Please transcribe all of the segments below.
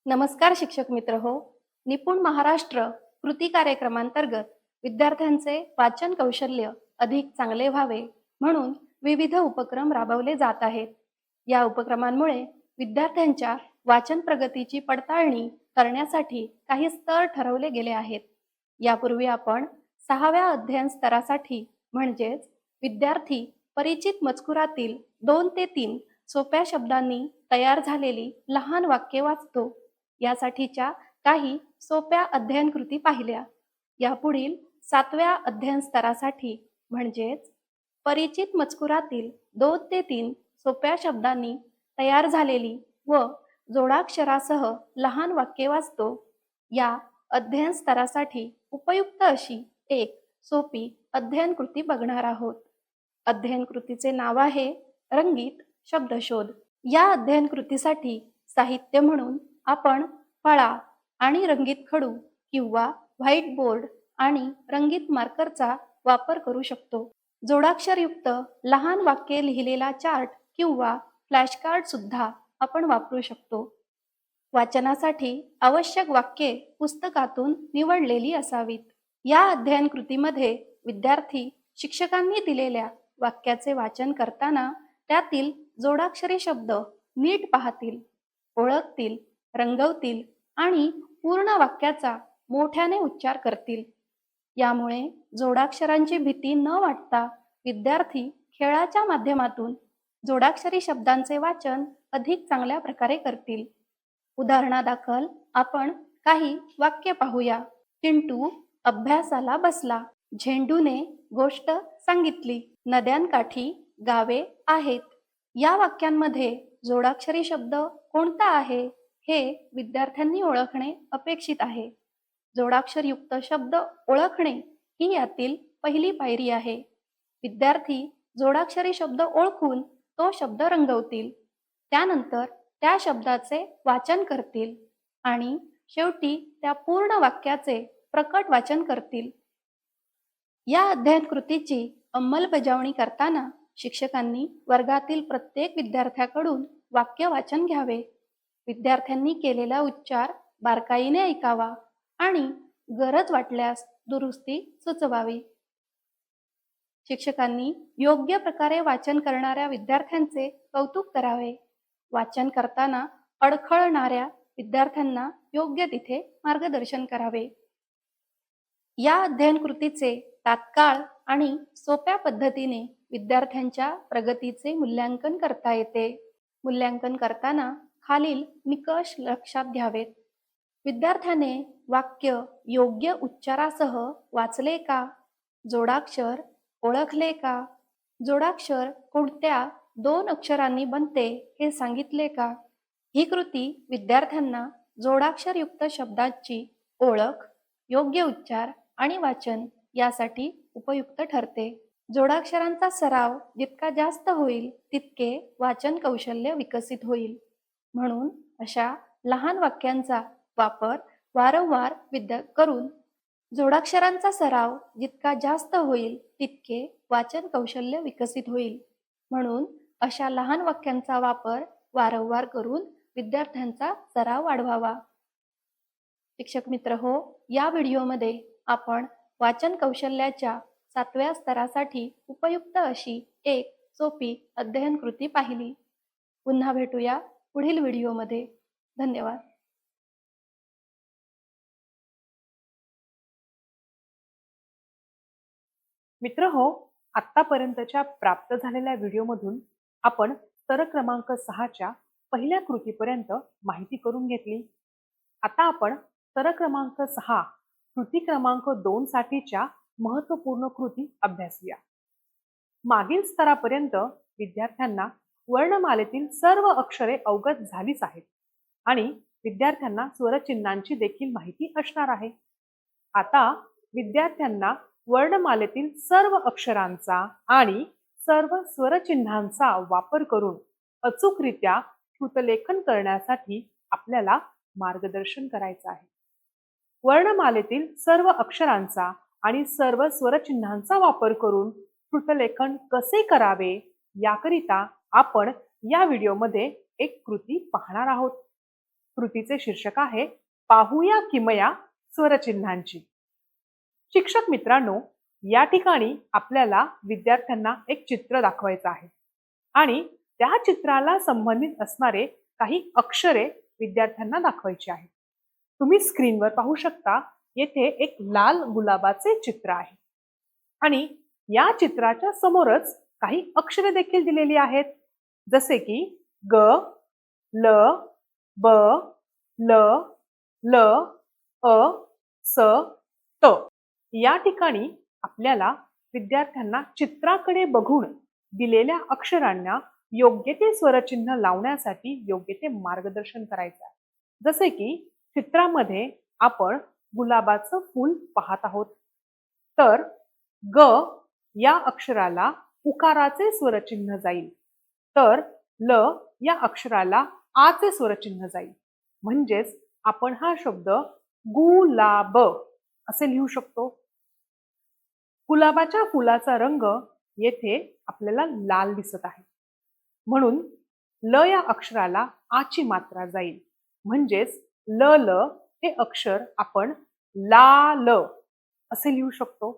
नमस्कार शिक्षक मित्र हो. निपुण महाराष्ट्र कृती कार्यक्रमांतर्गत विद्यार्थ्यांचे वाचन कौशल्य अधिक चांगले व्हावे म्हणून विविध उपक्रम राबवले जात आहेत. या उपक्रमांमुळे विद्यार्थ्यांच्या वाचन प्रगतीची पडताळणी करण्यासाठी काही स्तर ठरवले गेले आहेत. यापूर्वी आपण 6व्या अध्ययन स्तरासाठी म्हणजेच विद्यार्थी परिचित मजकुरातील 2 ते 3 सोप्या शब्दांनी तयार झालेली लहान वाक्ये वाचतो यासाठीच्या काही सोप्या अध्ययन कृती पाहिल्या. यापुढील 7व्या अध्ययन स्तरासाठी म्हणजेच परिचित मजकुरातील 2 ते 3 सोप्या शब्दांनी तयार झालेली व जोडाक्षरासह लहान वाक्ये वाचतो या अध्ययन स्तरासाठी उपयुक्त अशी एक सोपी अध्ययन कृती बघणार आहोत. अध्ययन कृतीचे नाव आहे रंगीत शब्दशोध. या अध्ययन कृतीसाठी साहित्य म्हणून आपण फळा आणि रंगीत खडू किंवा व्हाईट बोर्ड आणि रंगीत मार्करचा वापर करू शकतो. जोडाक्षरयुक्त लहान वाक्ये लिहिलेला चार्ट किंवा फ्लॅश कार्ड सुद्धा आपण वापरू शकतो. वाचनासाठी आवश्यक वाक्ये पुस्तकातून निवडलेली असावीत. या अध्ययन कृतीमध्ये विद्यार्थी शिक्षकांनी दिलेल्या वाक्याचे वाचन करताना त्यातील जोडाक्षरी शब्द नीट पाहतील, ओळखतील, रंगवतील आणि पूर्ण वाक्याचा मोठ्याने उच्चार करतील. यामुळे जोडाक्षरांची भीती न वाटता विद्यार्थी खेळाच्या माध्यमातून जोडाक्षरी शब्दांचे वाचन अधिक चांगल्या प्रकारे करतील. उदाहरणादाखल आपण काही वाक्य पाहूया. चिंटू अभ्यासाला बसला. झेंडूने गोष्ट सांगितली. नद्यांकाठी गावे आहेत. या वाक्यांमध्ये जोडाक्षरी शब्द कोणता आहे हे विद्यार्थ्यांनी ओळखणे अपेक्षित आहे. जोडाक्षरयुक्त शब्द ओळखणे ही यातील पहिली पायरी आहे. विद्यार्थी जोडाक्षरी शब्द ओळखून तो शब्द रंगवतील. त्यानंतर त्या शब्दाचे वाचन करतील आणि शेवटी त्या पूर्ण वाक्याचे प्रकट वाचन करतील. या अध्ययन कृतीची अंमलबजावणी करताना शिक्षकांनी वर्गातील प्रत्येक विद्यार्थ्याकडून वाक्य वाचन घ्यावे. विद्यार्थ्यांनी केलेला उच्चार बारकाईने ऐकावा आणि गरज वाटल्यास दुरुस्ती सुचवावी. शिक्षकांनी योग्य प्रकारे वाचन करणाऱ्या विद्यार्थ्यांचे कौतुक करावे. वाचन करताना अडखळणाऱ्या विद्यार्थ्यांना योग्य तिथे मार्गदर्शन करावे. या अध्ययन कृतीचे तात्काळ आणि सोप्या पद्धतीने विद्यार्थ्यांच्या प्रगतीचे मूल्यांकन करता येते. मूल्यांकन करताना खालील निकष लक्षात घ्यावेत. विद्यार्थ्याने वाक्य योग्य उच्चारासह वाचले का? जोडाक्षर ओळखले का? जोडाक्षर कोणत्या 2 अक्षरांनी बनते हे सांगितले का? ही कृती विद्यार्थ्यांना जोडाक्षरयुक्त शब्दांची ओळख, योग्य उच्चार आणि वाचन यासाठी उपयुक्त ठरते. जोडाक्षरांचा सराव जितका जास्त होईल तितके वाचन कौशल्य विकसित होईल. म्हणून अशा लहान वाक्यांचा वापर वारंवार करून जोडाक्षरांचा सराव जितका जास्त होईल तितके वाचन कौशल्य विकसित होईल. म्हणून अशा लहान वाक्यांचा वापर वारंवार करून विद्यार्थ्यांचा सराव वाढवावा. शिक्षक मित्र हो, या व्हिडिओमध्ये आपण वाचन कौशल्याच्या 7व्या स्तरासाठी उपयुक्त अशी एक सोपी अध्ययन कृती पाहिली. पुन्हा भेटूया पुढील व्हिडिओमध्ये. धन्यवाद. मित्र हो, आतापर्यंतच्या प्राप्त झालेल्या व्हिडिओमधून आपण स्तर क्रमांक 6च्या पहिल्या कृतीपर्यंत माहिती करून घेतली. आता आपण स्तर क्रमांक 6 कृती क्रमांक 2 साठीच्या महत्त्वपूर्ण कृती अभ्यासूया. मागील स्तरापर्यंत विद्यार्थ्यांना वर्णमालेतील सर्व अक्षरे अवगत झालीच आहेत आणि विद्यार्थ्यांना स्वरचिन्हांची देखील माहिती असणार आहे. आता विद्यार्थ्यांना वर्णमालेतील सर्व अक्षरांचा आणि सर्व स्वरचिन्हांचा वापर करून अचूकरित्या श्रुतलेखन करण्यासाठी आपल्याला मार्गदर्शन करायचं आहे. वर्णमालेतील सर्व अक्षरांचा आणि सर्व स्वरचिन्हांचा वापर करून श्रुतलेखन कसे करावे याकरिता आपण या व्हिडिओमध्ये एक कृती पाहणार आहोत. कृतीचे शीर्षक आहे पाहूया किमया स्वरचिन्हांची. शिक्षक मित्रांनो, या ठिकाणी आपल्याला विद्यार्थ्यांना एक चित्र दाखवायचं आहे आणि त्या चित्राला संबंधित असणारे काही अक्षरे विद्यार्थ्यांना दाखवायची आहेत. तुम्ही स्क्रीनवर पाहू शकता, येथे एक लाल गुलाबाचे चित्र आहे आणि या चित्राच्या समोरच काही अक्षरे देखील दिलेली आहेत, जसे की ग, ल, ब, ल, ल, अ, स, त. या ठिकाणी आपल्याला विद्यार्थ्यांना चित्राकडे बघून दिलेल्या अक्षरांना योग्य ते स्वरचिन्ह लावण्यासाठी योग्य ते मार्गदर्शन करायचं आहे. जसे की चित्रामध्ये आपण गुलाबाचं फूल पाहत आहोत, तर ग या अक्षराला उकाराचे स्वरचिन्ह जाईल, तर ल या अक्षराला आचे स्वरचिन्ह जाईल. म्हणजेच आपण हा शब्द गुलाब असे लिहू शकतो. गुलाबाच्या फुलाचा रंग येथे आपल्याला लाल दिसत आहे, म्हणून ल या अक्षराला आची मात्रा जाईल. म्हणजेच ल ल हे अक्षर आपण लाल असे लिहू शकतो.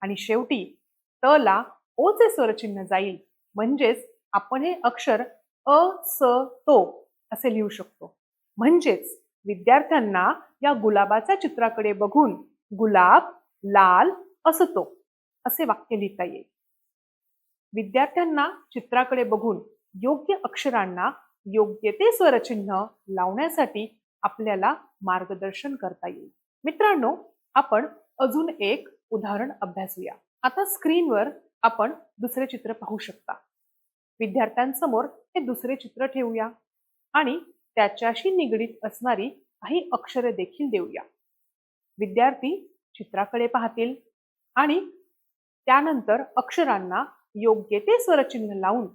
आणि शेवटी त ला ओचे स्वरचिन्ह जाईल, म्हणजेच आपण हे अक्षर अ स तो असे लिहू शकतो. म्हणजेच विद्यार्थ्यांना या गुलाबाच्या चित्राकडे बघून गुलाब लाल असतो असे वाक्य लिहिता येईल. विद्यार्थ्यांना चित्राकडे बघून योग्य अक्षरांना योग्य ते स्वरचिन्ह लावण्यासाठी आपल्याला मार्गदर्शन करता येईल. मित्रांनो, आपण अजून एक उदाहरण अभ्यासूया. आता स्क्रीनवर आपण दुसरे चित्र पाहू शकता. विद्यार्थ्यांसमोर हे दुसरे चित्र ठेवूया आणि त्याच्याशी निगडीत असणारी काही अक्षरे देखील देऊया. विद्यार्थी चित्राकडे पाहतील आणि त्यानंतर अक्षरांना योग्य ते स्वरचिन्ह लावून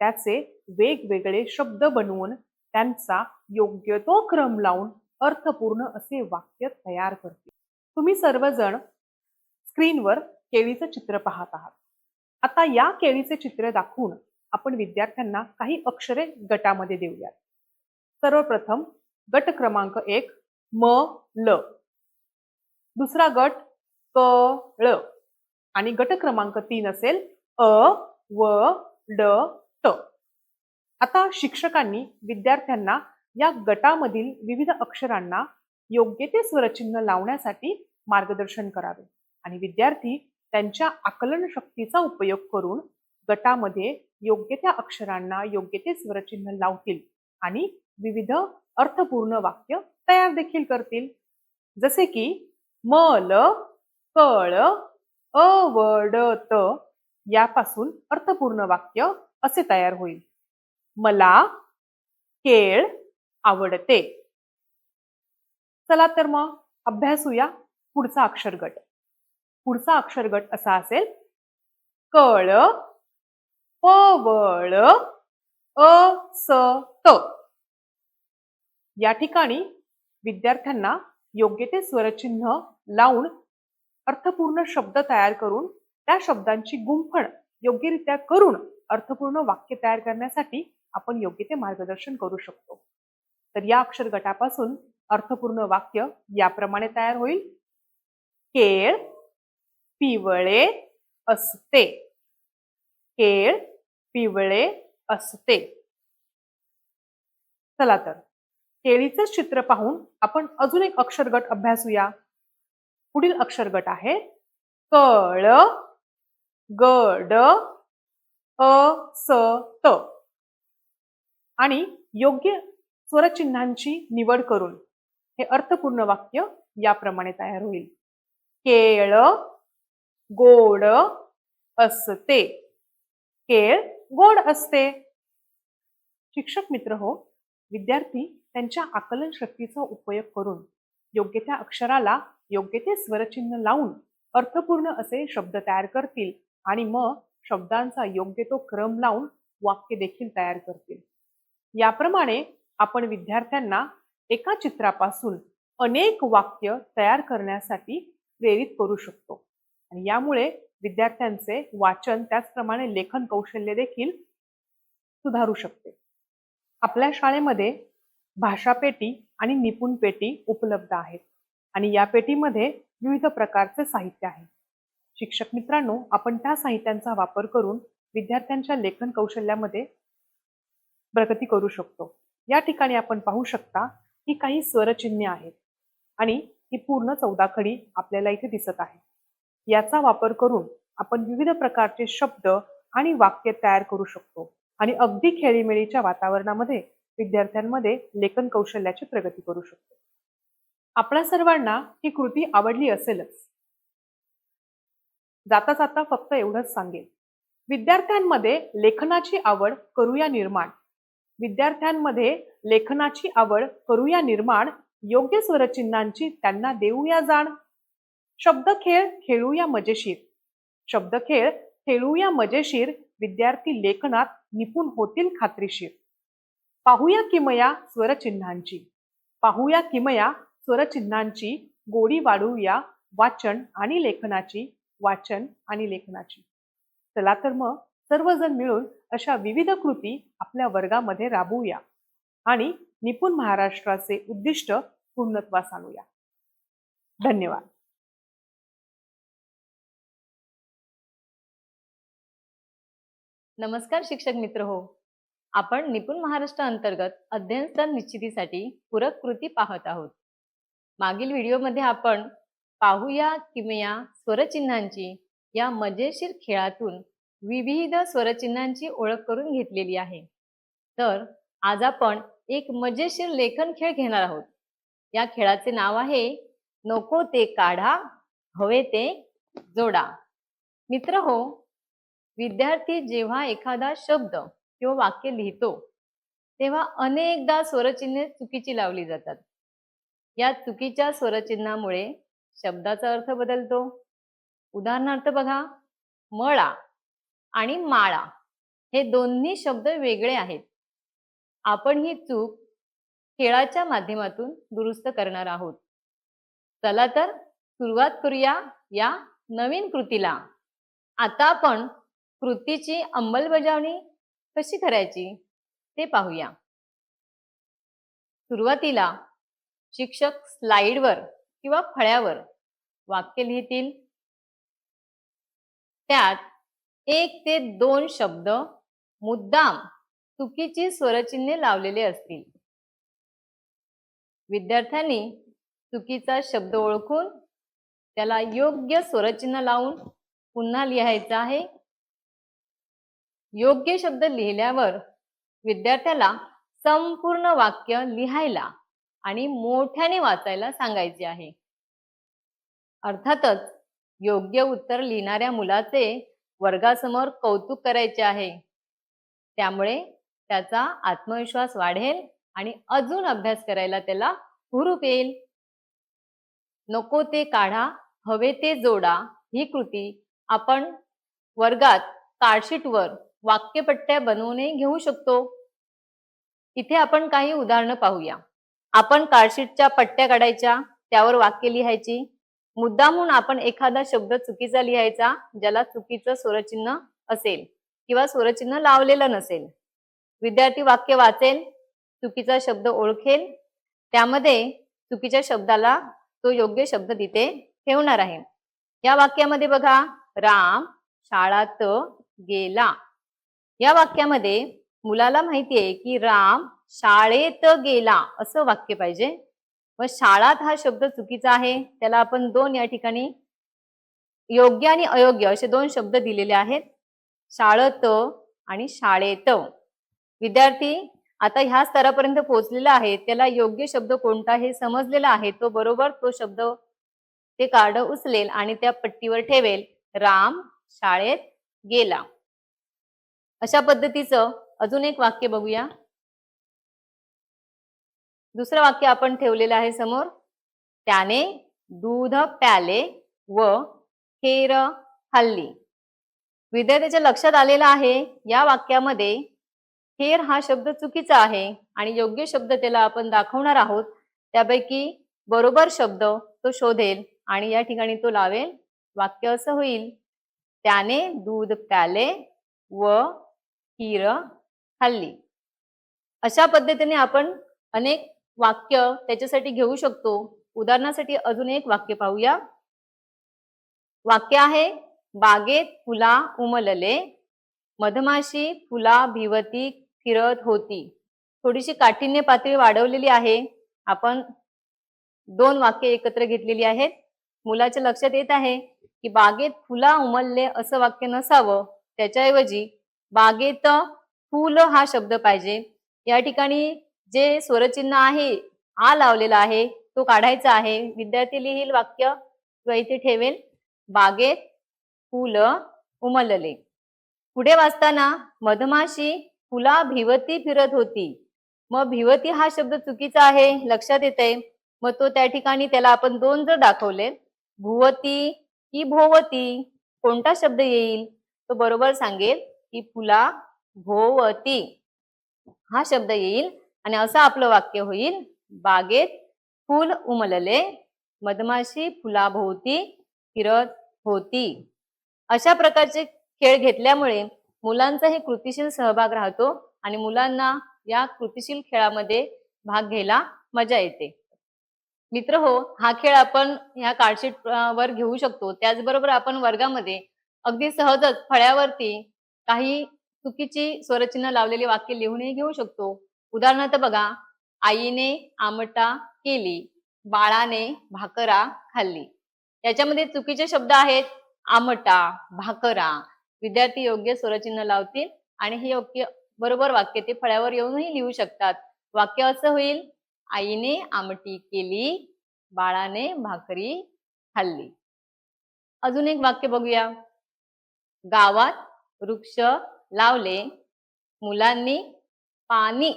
त्याचे वेगवेगळे शब्द बनवून त्यांचा योग्य तो क्रम लावून अर्थपूर्ण असे वाक्य तयार करतील. तुम्ही सर्वजण स्क्रीनवर केळीचं चित्र पाहत आहात. आता या केळीचे चित्र दाखवून आपण विद्यार्थ्यांना काही अक्षरे गटामध्ये देऊयात. सर्वप्रथम गट क्रमांक 1 म ल, दुसरा गट क ळ आणि गट क्रमांक 3 असेल अ व ड ट. आता शिक्षकांनी विद्यार्थ्यांना या गटामधील विविध अक्षरांना योग्य ते स्वरचिन्ह लावण्यासाठी मार्गदर्शन करावे आणि विद्यार्थी त्यांच्या आकलन शक्तीचा उपयोग करून गटामध्ये योग्य त्या अक्षरांना योग्य ते स्वरचिन्ह लावतील आणि विविध अर्थपूर्ण वाक्य तयार देखील करतील. जसे की मल कळ अवडत यापासून अर्थपूर्ण वाक्य असे तयार होईल. मला केळ आवडते. चला तर मग अभ्यासूया पुढचा अक्षर गट. पुढचा अक्षर गट असा असेल कळ पवळ असत. या ठिकाणी विद्यार्थ्यांना योग्य ते स्वरचिन्ह लावून अर्थपूर्ण शब्द तयार करून त्या शब्दांची गुंफण योग्यरित्या करून अर्थपूर्ण वाक्य तयार करण्यासाठी आपण योग्य ते मार्गदर्शन करू शकतो. तर या अक्षर गटापासून अर्थपूर्ण वाक्य याप्रमाणे तयार होईल. केळ पिवळे असते. केळ पिवळे असते. चला तर केळीचे चित्र पाहून आपण अजून एक अक्षर गट अभ्यासूया. पुढील अक्षर गट आहे कळ गड असत आणि योग्य स्वरचिन्हांची निवड करून हे अर्थपूर्ण वाक्य याप्रमाणे तयार होईल. केळ गोड असते. केळ गोड असते. शिक्षक मित्र हो, विद्यार्थी त्यांच्या आकलन शक्तीचा उपयोग करून योग्य त्या अक्षराला योग्य ते स्वरचिन्ह लावून अर्थपूर्ण असे शब्द तयार करतील आणि मग शब्दांचा योग्य तो क्रम लावून वाक्य देखील तयार करतील. याप्रमाणे आपण विद्यार्थ्यांना एका चित्रापासून अनेक वाक्य तयार करण्यासाठी प्रेरित करू शकतो आणि यामुळे विद्यार्थ्यांचे वाचन त्याचप्रमाणे लेखन कौशल्य देखील सुधारू शकते. आपल्या शाळेमध्ये भाषा पेटी आणि निपुण पेटी उपलब्ध आहेत आणि या पेटीमध्ये विविध प्रकारचे साहित्य आहे. शिक्षक मित्रांनो, आपण त्या साहित्यांचा वापर करून विद्यार्थ्यांच्या लेखन कौशल्यामध्ये प्रगती करू शकतो. या ठिकाणी आपण पाहू शकता की काही स्वरचिन्हे आहेत आणि ही पूर्ण चौदाखडी आपल्याला इथे दिसत आहे. याचा वापर करून आपण विविध प्रकारचे शब्द आणि वाक्य तयार करू शकतो आणि अगदी खेळीमेळीच्या वातावरणामध्ये विद्यार्थ्यांमध्ये लेखन कौशल्याची प्रगती करू शकतो. आपल्या सर्वांना ही कृती आवडली असेलच. जाता जाता फक्त एवढंच सांगेन, विद्यार्थ्यांमध्ये लेखनाची आवड करूया निर्माण. विद्यार्थ्यांमध्ये लेखनाची आवड करूया निर्माण, योग्य स्वरचिन्हांची त्यांना देऊया जाण. शब्दखेळ खेळूया मजेशीर. शब्दखेळ खेळूया मजेशीर, विद्यार्थी लेखनात निपुण होतील खात्रीशीर. पाहूया किमया स्वरचिन्हांची. पाहूया किमया स्वरचिन्हांची, गोडी वाढवूया वाचन आणि लेखनाची. वाचन आणि लेखनाची. चला तर मग सर्वजण मिळून अशा विविध कृती आपल्या वर्गामध्ये राबवूया आणि निपुण महाराष्ट्राचे उद्दिष्ट पूर्णत्वास आणूया. धन्यवाद. नमस्कार शिक्षक मित्र हो. आपण निपुण महाराष्ट्र अंतर्गत अध्ययन स्थळ निश्चितीसाठी पूरक कृती पाहत आहोत. मागील व्हिडिओमध्ये आपण पाहूया किमया स्वरचिन्हांची या मजेशीर खेळातून विविध स्वरचिन्हांची ओळख करून घेतलेली आहे. तर आज आपण एक मजेशीर लेखन खेळ घेणार आहोत. या खेळाचे नाव आहे नको ते काढा, हवे ते जोडा. मित्र हो, विद्यार्थी जेव्हा एखादा शब्द किंवा वाक्य लिहितो तेव्हा अनेकदा स्वरचिन्हे चुकीची लावली जातात. या चुकीच्या स्वरचिन्हामुळे शब्दाचा अर्थ बदलतो. उदाहरणार्थ बघा, मळा आणि माळा हे दोन्ही शब्द वेगळे आहेत. आपण ही चूक खेळाच्या माध्यमातून दुरुस्त करणार आहोत. चला तर सुरुवात करूया या नवीन कृतीला. आता आपण कृतीची अंमलबजावणी कशी करायची ते पाहूया. सुरुवातीला शिक्षक स्लाइडवर किंवा फळ्यावर वाक्य लिहितील. त्यात 1 ते 2 शब्द मुद्दाम चुकीची स्वरचिन्हे लावलेले असतील. विद्यार्थ्यांनी चुकीचा शब्द ओळखून त्याला योग्य स्वरचिन्ह लावून पुन्हा लिहायचं आहे. योग्य शब्द लिहिल्यावर विद्यार्थ्याला संपूर्ण वाक्य लिहायला आणि मोठ्याने वाचायला सांगायचे आहे. अर्थातच योग्य उत्तर लिहिणाऱ्या मुलाचे वर्गासमोर कौतुक करायचे आहे. त्यामुळे त्याचा आत्मविश्वास वाढेल आणि अजून अभ्यास करायला त्याला हुरूप येईल. नको ते काढा, हवे ते जोडा ही कृती आपण वर्गात कार्डशीटवर वाक्यपट्ट्या बनवूनही घेऊ शकतो. इथे आपण काही उदाहरणं पाहूया. आपण कार्डशीटच्या पट्ट्या काढायच्या, त्यावर वाक्य लिहायची. मुद्दामून आपण एखादा शब्द चुकीचा लिहायचा ज्याला चुकीचं स्वरचिन्ह असेल किंवा स्वरचिन्ह लावलेलं नसेल. विद्यार्थी वाक्य वाचेल, चुकीचा शब्द ओळखेल, त्यामध्ये चुकीच्या शब्दाला तो योग्य शब्द तिथे ठेवणार आहे. या वाक्यामध्ये बघा, राम शाळात गेला. या वाक्यामध्ये मुलाला माहिती आहे की राम शाळेत गेला असं वाक्य पाहिजे. व शाळात हा शब्द चुकीचा आहे, त्याला आपण 2 या ठिकाणी योग्य आणि अयोग्य असे 2 शब्द दिलेले आहेत, शाळत आणि शाळेत. विद्यार्थी आता ह्या स्तरापर्यंत पोहोचलेला आहे, त्याला योग्य शब्द कोणता हे समजलेला आहे. तो बरोबर तो शब्द ते कार्ड उचलेल आणि त्या पट्टीवर ठेवेल, राम शाळेत गेला. अशा पद्धतीचं अजून एक वाक्य बघूया. दुसरं वाक्य आपण ठेवलेलं आहे समोर, त्याने दूध प्याले व खेर खाल्ली. विद्यार्थ्याच्या लक्षात आलेला आहे या वाक्यामध्ये खेर हा शब्द चुकीचा आहे आणि योग्य शब्द त्याला आपण दाखवणार आहोत. त्यापैकी बरोबर शब्द तो शोधेल आणि या ठिकाणी तो लावेल. वाक्य असं होईल, त्याने दूध प्याले व खीर खाल्ली. अशा पद्धतीने आपण अनेक वाक्य त्याच्यासाठी घेऊ शकतो. उदाहरणासाठी अजून एक वाक्य पाहूया. वाक्य आहे, बागेत फुला उमलले, मधमाशी फुला भिवती फिरत होती. थोडीशी काठिण्य पातळी वाढवलेली आहे. आपण 2 वाक्य एकत्र घेतलेली आहेत. मुलाच्या लक्षात येत आहे की बागेत फुला उमलले असं वाक्य नसावं, त्याच्याऐवजी बागेत फूल हा शब्द पाहिजे. या ठिकाणी जे स्वरचिन्ह आहे, आ लावलेला आहे, तो काढायचा आहे. विद्यार्थी लिहिल वाक्य किंवा इथे ठेवेल, बागेत फूल उमलले. पुढे वाचताना मधमाशी फुला भिवती फिरत होती. मग भिवती हा शब्द चुकीचा आहे, लक्षात येते. मग तो त्या ठिकाणी त्याला आपण 2 जर दाखवले, भुवती की भोवती, कोणता शब्द येईल? तो बरोबर सांगेल की फुला भोवती हा शब्द येईल आणि असं आपलं वाक्य होईल, बागेत फूल उमलले, मधमाशी फुलाभोवती फिरत होती. अशा प्रकारचे खेळ घेतल्यामुळे मुलांचाही कृतीशील सहभाग राहतो आणि मुलांना या कृतीशील खेळामध्ये भाग घ्यायला मजा येते. मित्र हो, हा खेळ आपण ह्या कार्डशीट वर घेऊ शकतो. त्याचबरोबर आपण वर्गामध्ये अगदी सहजच फळ्यावरती काही चुकीची स्वरचिन्ह लावलेली वाक्य लिहूनही घेऊ शकतो. उदाहरणार्थ बघा, आईने आमटा केली, बाळाने भाकरा खाल्ली. याच्यामध्ये चुकीचे शब्द आहेत आमटा, भाकरा. विद्यार्थी योग्य स्वरचिन्ह लावतील आणि हे योग्य बरोबर वाक्य ते फळ्यावर येऊनही लिहू शकतात. वाक्य असं होईल, आईने आमटी केली, बाळाने भाकरी खाल्ली. अजून एक वाक्य बघूया. गावात वृक्ष लावले, मुलांनी पाणी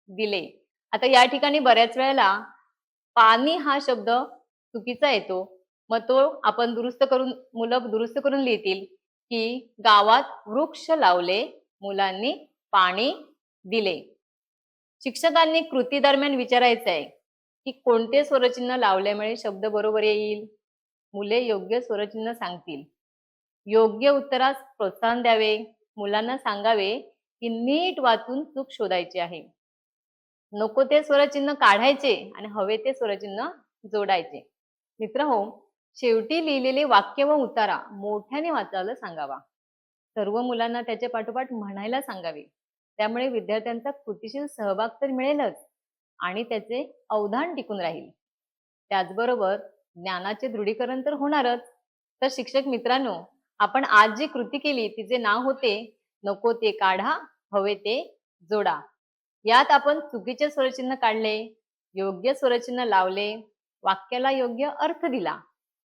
दिले. आता या ठिकाणी बऱ्याच वेळेला पाणी हा शब्द चुकीचा येतो. मग तो आपण मुलं दुरुस्त करून लिहितील की गावात वृक्ष लावले, मुलांनी पाणी दिले. शिक्षकांनी कृती दरम्यान विचारायचं आहे की कोणते स्वरचिन्ह लावल्यामुळे शब्द बरोबर येईल. मुले योग्य स्वरचिन्ह सांगतील. योग्य उत्तरास प्रोत्साहन द्यावे. मुलांना सांगावे की नीट वाचून चूक शोधायची आहे. नको ते स्वरचिन्ह काढायचे आणि हवे ते स्वरचिन्ह जोडायचे. मित्रहो, शेवटी लिहिलेले वाक्य व उतारा मोठ्याने वाचायला सांगावा. सर्व मुलांना त्याच्या पाठोपाठ म्हणायला सांगावे. त्यामुळे विद्यार्थ्यांचा कृतीशील सहभाग तर मिळेलच आणि त्याचे अवधान टिकून राहील. त्याचबरोबर ज्ञानाचे दृढीकरण तर होणारच. तर शिक्षक मित्रांनो, आपण आज जी कृती केली तिचे नाव होते, नको ते काढा, हवे ते जोडा. यात आपण चुकीचे स्वरचिन्ह काढले, योग्य स्वरचिन्ह लावले, वाक्याला योग्य अर्थ दिला.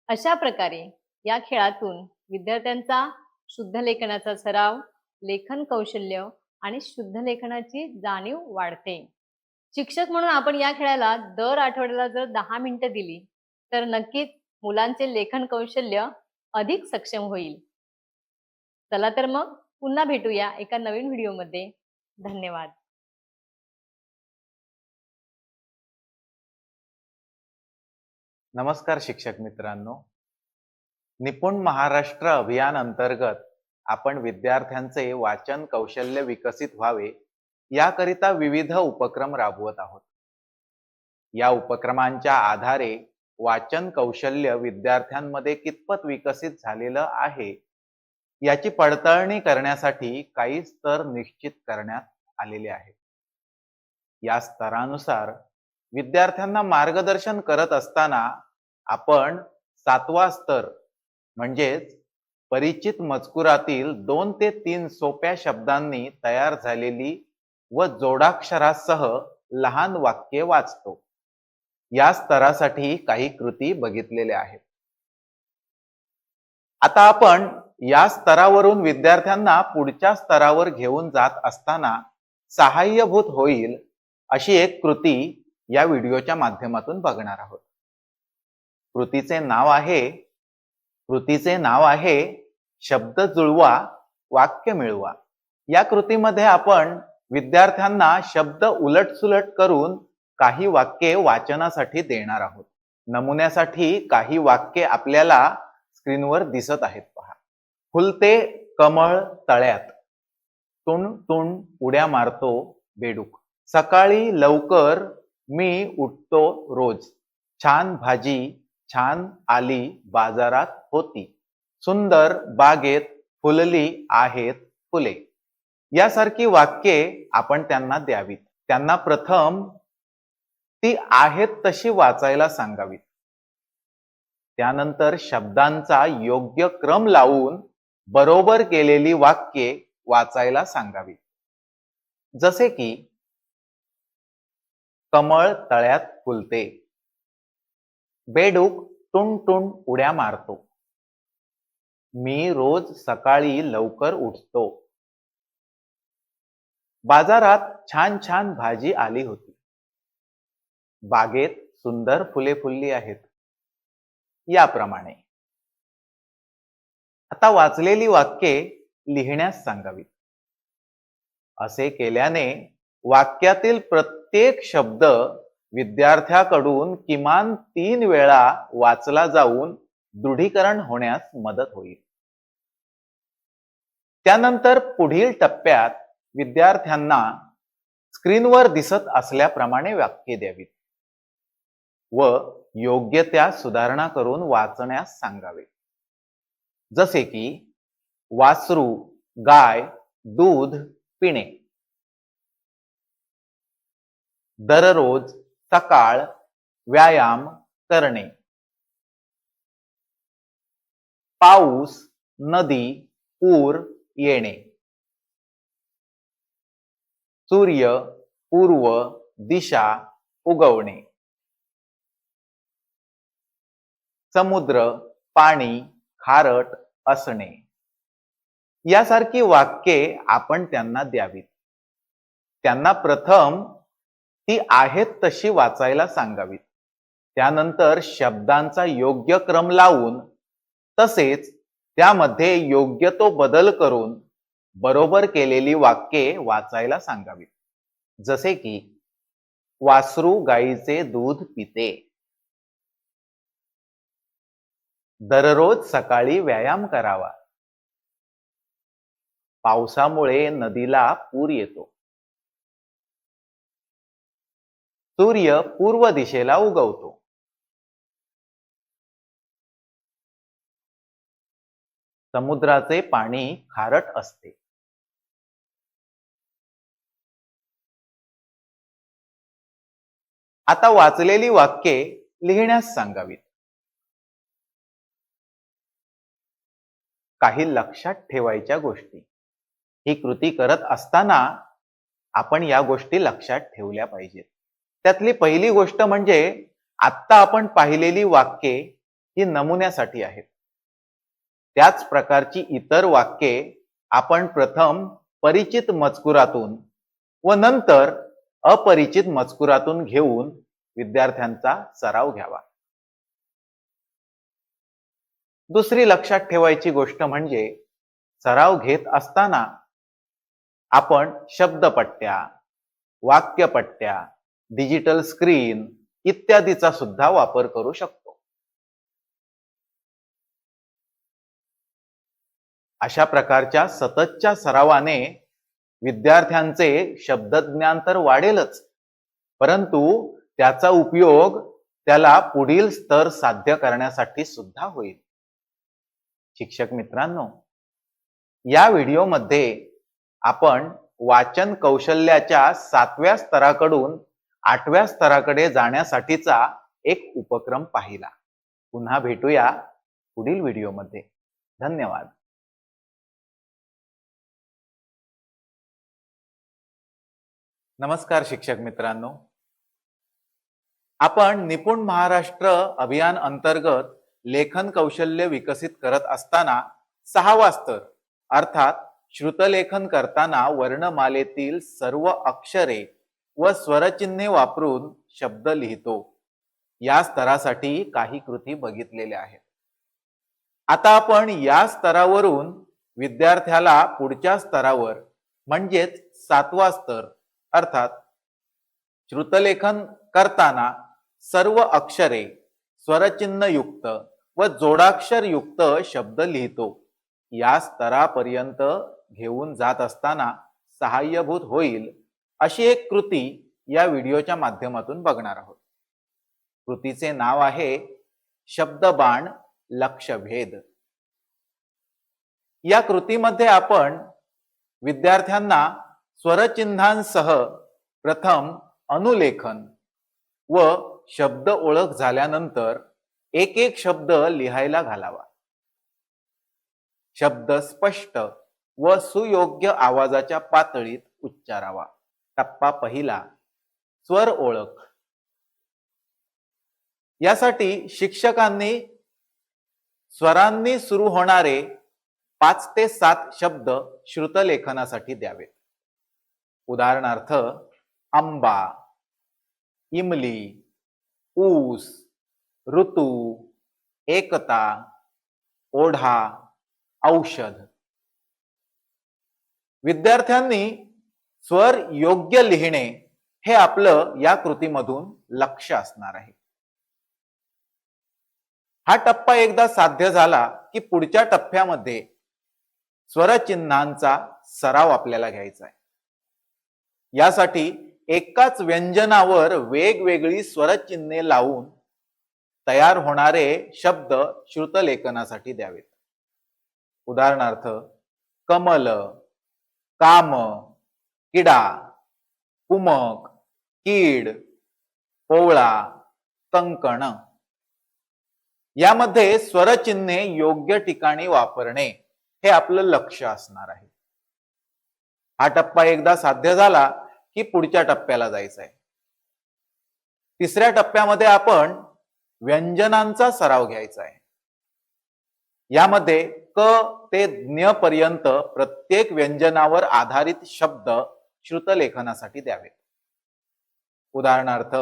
अशा प्रकारे या खेळातून विद्यार्थ्यांचा शुद्ध लेखनाचा सराव, लेखन कौशल्य आणि शुद्ध लेखनाची जाणीव वाढते. शिक्षक म्हणून आपण या खेळाला दर आठवड्याला जर 10 मिनिटं दिली तर नक्कीच मुलांचे लेखन कौशल्य अधिक सक्षम होईल. चला तर मग पुन्हा भेटूया एका नवीन व्हिडिओमध्ये. धन्यवाद. नमस्कार शिक्षक मित्रांनो. निपुण महाराष्ट्र अभियान अंतर्गत आपण विद्यार्थ्यांचे वाचन कौशल्य विकसित व्हावे याकरिता विविध उपक्रम राबवत आहोत. या उपक्रमांच्या आधारे वाचन कौशल्य विद्यार्थ्यांमध्ये कितपत विकसित झालेलं आहे याची पडताळणी करण्यासाठी काही स्तर निश्चित करण्यात आलेले आहेत. या स्तरानुसार विद्यार्थ्यांना मार्गदर्शन करत असताना आपण 7वा स्तर म्हणजेच परिचित मजकुरातील 2 ते 3 सोप्या शब्दांनी तयार झालेली व जोडाक्षरासह लहान वाक्ये वाचतो. या स्तरासाठी काही कृती बघितलेल्या आहेत. आता आपण या स्तरावरून विद्यार्थ्यांना पुढच्या स्तरावर घेऊन जात असताना सहाय्यभूत होईल अशी एक कृती या व्हिडिओच्या माध्यमातून बघणार आहोत. कृतीचे नाव आहे शब्द जुळवा वाक्य मिळवा. या कृतीमध्ये आपण विद्यार्थ्यांना शब्द उलटसुलट करून काही वाक्ये वाचनासाठी देणार आहोत. नमुन्यासाठी काही वाक्ये आपल्याला स्क्रीनवर दिसत आहेत पहा. फुलते कमळ तळ्यात, तुण तुण उड्या मारतो बेडूक, सकाळी लवकर मी उठतो रोज, छान भाजी छान आली बाजारात होती, सुंदर बागेत फुलली आहेत फुले. यासारखी वाक्ये आपण त्यांना द्यावीत. त्यांना प्रथम ती आहेत तशी वाचायला सांगावीत. त्यानंतर शब्दांचा योग्य क्रम लावून बरोबर केलेली वाक्ये वाचायला सांगावीत. जसे की कमळ तळ्यात फुलते, बेडूक टुन उड्या मारतो, मी रोज सकाळी लवकर उठतो, बाजारात छान छान भाजी आली होती, बागेत सुंदर फुले फुलली आहेत. याप्रमाणे आता वाचलेली वाक्ये लिहिण्यास सांगावीत. असे केल्याने वाक्यातील प्रत्येक शब्द विद्यार्थ्याकडून किमान 3 वेळा वाचला जाऊन दृढीकरण होण्यास मदत होईल. त्यानंतर पुढील टप्प्यात विद्यार्थ्यांना स्क्रीनवर दिसत असल्याप्रमाणे वाक्ये द्यावीत व योग्य त्या सुधारणा करून वाचण्यास सांगावे. जसे की वासरू गाय दूध पिणे, दररोज सकाळ व्यायाम करणे, पाऊस नदी पूर येणे, सूर्य पूर्व दिशा उगवणे, समुद्र पाणी खारट असणे. यासारखी वाक्ये आपण त्यांना द्यावीत. त्यांना प्रथम ती आहेत तशी वाचायला सांगावीत. त्यानंतर शब्दांचा योग्य क्रम लावून तसेच त्यामध्ये योग्य तो बदल करून बरोबर केलेली वाक्ये वाचायला सांगावीत. जसे की वासरू गाईचे दूध पिते, दररोज सकाळी व्यायाम करावा, पावसामुळे नदीला पूर येतो, सूर्य पूर्व दिशेला उगवतो, समुद्राचे पाणी खारट असते. आता वाचलेली वाक्ये लिहिण्यास सांगावीत. काही लक्षात ठेवायच्या गोष्टी. ही कृती करत असताना आपण या गोष्टी लक्षात ठेवल्या पाहिजेत. त्यातली पहिली गोष्ट म्हणजे आत्ता आपण पाहिलेली वाक्ये ही नमुन्यासाठी आहेत. त्याच प्रकारची इतर वाक्ये आपण प्रथम परिचित मजकुरातून व नंतर अपरिचित मजकुरातून घेऊन विद्यार्थ्यांचा सराव घ्यावा. दुसरी लक्षात ठेवायची गोष्ट म्हणजे सराव घेत असताना आपण शब्दपट्ट्या, वाक्यपट्ट्या, डिजिटल स्क्रीन इत्यादीचा सुद्धा वापर करू शकतो. अशा प्रकारच्या सततच्या सरावाने विद्यार्थ्यांचे शब्दज्ञान तर वाढेलच, परंतु त्याचा उपयोग त्याला पुढील स्तर साध्य करण्यासाठी सुद्धा होईल. शिक्षक मित्रांनो, या व्हिडिओमध्ये आपण वाचन कौशल्याच्या 7व्या स्तराकडून 8व्या स्तराकडे जाण्यासाठीचा एक उपक्रम पाहिला. पुन्हा भेटूया पुढील व्हिडिओमध्ये. धन्यवाद. नमस्कार शिक्षक मित्रांनो, आपण निपुण महाराष्ट्र अभियान अंतर्गत लेखन कौशल्य विकसित करत असताना 6वा स्तर अर्थात श्रुतलेखन करताना वर्णमालेतील सर्व अक्षरे व स्वरचिन्हे वापरून शब्द लिहितो या स्तरासाठी काही कृती बघितलेल्या आहेत. आता आपण या स्तरावरून विद्यार्थ्याला पुढच्या स्तरावर म्हणजेच 7वा स्तर अर्थात श्रुतलेखन करताना सर्व अक्षरे स्वरचिन्हयुक्त व जोडाक्षर युक्त शब्द लिहितो या स्तरापर्यंत घेऊन जात असताना सहाय्यभूत होईल अशी एक कृती या व्हिडिओच्या माध्यमातून बघणार आहोत. कृतीचे नाव आहे शब्दबाण लक्षभेद. या कृतीमध्ये आपण विद्यार्थ्यांना स्वरचिन्हांसह प्रथम अनुलेखन व शब्द ओळख झाल्यानंतर एक एक शब्द लिहायला घालावा. शब्द स्पष्ट व सुयोग्य आवाजाच्या पातळीत उच्चारावा. टप्पा पहिला, स्वर ओळख. यासाठी शिक्षकांनी स्वरांनी सुरू होणारे 5 ते 7 शब्द श्रुतलेखनासाठी द्यावेत. उदाहरणार्थ आंबा, इमली, ऊस, ऋतू, एकता, ओढा, औषध. विद्यार्थ्यांनी स्वर योग्य लिहिणे हे आपलं या कृतीमधून लक्ष असणार आहे. हा टप्पा एकदा साध्य झाला की पुढच्या टप्प्यामध्ये स्वरचिन्हांचा सराव आपल्याला घ्यायचा आहे. यासाठी एकाच व्यंजनावर वेगवेगळी स्वरचिन्हे लावून तयार होणारे शब्द श्रुतलेखनासाठी द्यावेत. उदाहरणार्थ कमल, काम, किडा, कुमक, कीड, पोवळा, कंकण. यामध्ये स्वरचिन्हे योग्य ठिकाणी वापरणे हे आपलं लक्ष असणार आहे. हा टप्पा एकदा साध्य झाला की पुढच्या टप्प्याला जायचं आहे. तिसऱ्या टप्प्यामध्ये आपण व्यंजनांचा सराव घ्यायचा आहे. यामध्ये क ते ज्ञ पर्यंत प्रत्येक व्यंजनावर आधारित शब्द श्रुतलेखनासाठी द्यावेत. उदाहरणार्थ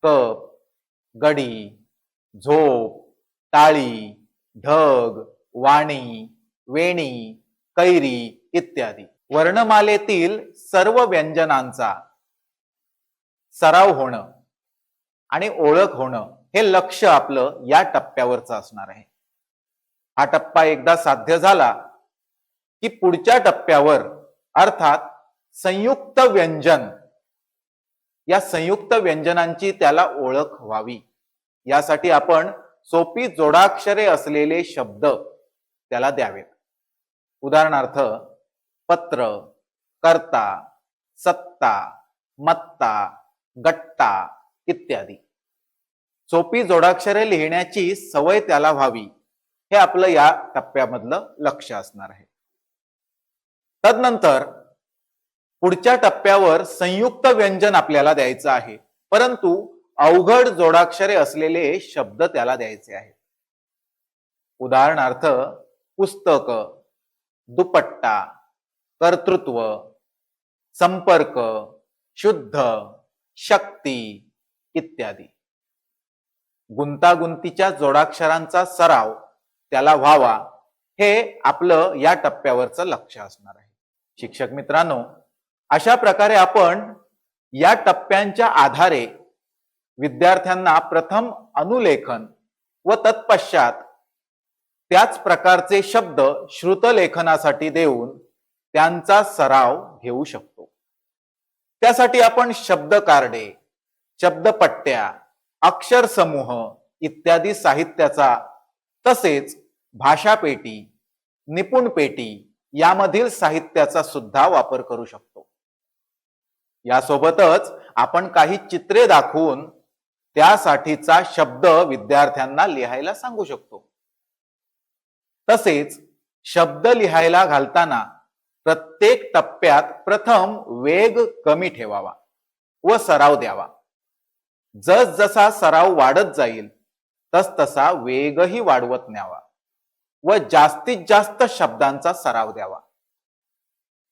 कप, गडी, झोप, टाळी, ढग, वाणी, वेणी, कैरी इत्यादी. वर्णमालेतील सर्व व्यंजनांचा सराव होणं आणि ओळख होणं हे लक्ष आपलं या टप्प्यावरचं असणार आहे. हा टप्पा एकदा साध्य झाला की पुढच्या टप्प्यावर अर्थात संयुक्त व्यंजन, या संयुक्त व्यंजनांची त्याला ओळख व्हावी यासाठी आपण सोपी जोडाक्षरे असलेले शब्द त्याला द्यावेत. उदाहरणार्थ पत्र, कर्ता, सत्ता, मत्ता, गट्टा इत्यादी. सोपी जोडाक्षरे लिहिण्याची सवय त्याला व्हावी हे आपलं या टप्प्यामधलं लक्ष असणार आहे. तदनंतर पुढच्या टप्प्यावर संयुक्त व्यंजन आपल्याला द्यायचं आहे, परंतु अवघड जोडाक्षरे असलेले शब्द त्याला द्यायचे आहेत. उदाहरणार्थ पुस्तक, दुपट्टा, कर्तृत्व, संपर्क, शुद्ध, शक्ती इत्यादी. गुंतागुंतीच्या जोडाक्षरांचा सराव त्याला व्हावा हे आपलं या टप्प्यावरचं लक्ष असणार आहे. शिक्षक मित्रांनो, अशा प्रकारे आपण या टप्प्यांच्या आधारे विद्यार्थ्यांना प्रथम अनुलेखन व तत्पश्चात त्याच प्रकारचे शब्द श्रुतलेखनासाठी देऊन त्यांचा सराव घेऊ शकतो. त्यासाठी आपण शब्द कार्डे, शब्दपट्ट्या, अक्षर समूह इत्यादी साहित्याचा तसेच भाषापेटी, निपुण पेटी यामधील साहित्याचा सुद्धा वापर करू शकतो. यासोबतच आपण काही चित्रे दाखवून त्यासाठीचा शब्द विद्यार्थ्यांना लिहायला सांगू शकतो. तसेच शब्द लिहायला घालताना प्रत्येक टप्प्यात प्रथम वेग कमी ठेवावा व सराव द्यावा. जसजसा सराव वाढत जाईल तसतसा वेगही वाढवत न्यावा व जास्तीत जास्त शब्दांचा सराव द्यावा.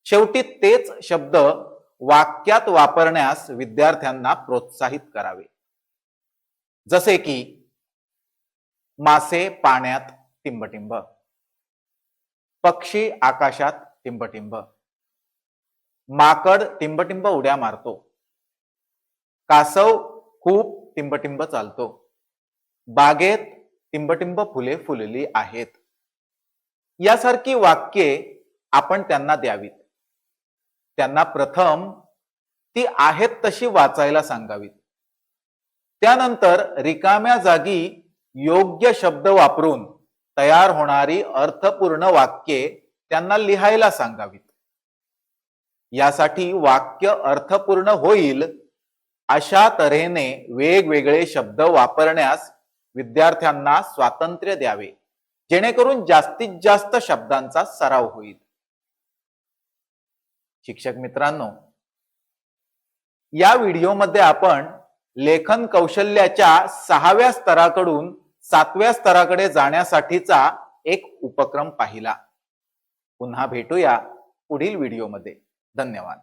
शेवटी तेच शब्द वाक्यात वापरण्यास विद्यार्थ्यांना प्रोत्साहित करावे. जसे की मासे पाण्यात टिंबटिंब, पक्षी आकाशात टिंबटिंब, माकड टिंबटिंब उड्या मारतो, कासव खूप टिंबटिंब चालतो, बागेत टिंबटिंब फुले फुलली आहेत. यासारखी वाक्ये आपण त्यांना द्यावीत. त्यांना प्रथम ती आहेत तशी वाचायला सांगावीत. त्यानंतर रिकाम्या जागी योग्य शब्द वापरून तयार होणारी अर्थपूर्ण वाक्ये त्यांना लिहायला सांगावीत. यासाठी वाक्य अर्थपूर्ण होईल अशा तऱ्हेने वेगवेगळे शब्द वापरण्यास विद्यार्थ्यांना स्वातंत्र्य द्यावे, जेणेकरून जास्तीत जास्त शब्दांचा सराव होईल. शिक्षक मित्रांनो, या व्हिडिओमध्ये आपण लेखन कौशल्याच्या 6व्या स्तराकडून 7व्या स्तराकडे जाण्यासाठीचा एक उपक्रम पाहिला. पुन्हा भेटूया पुढील व्हिडिओमध्ये. धन्यवाद.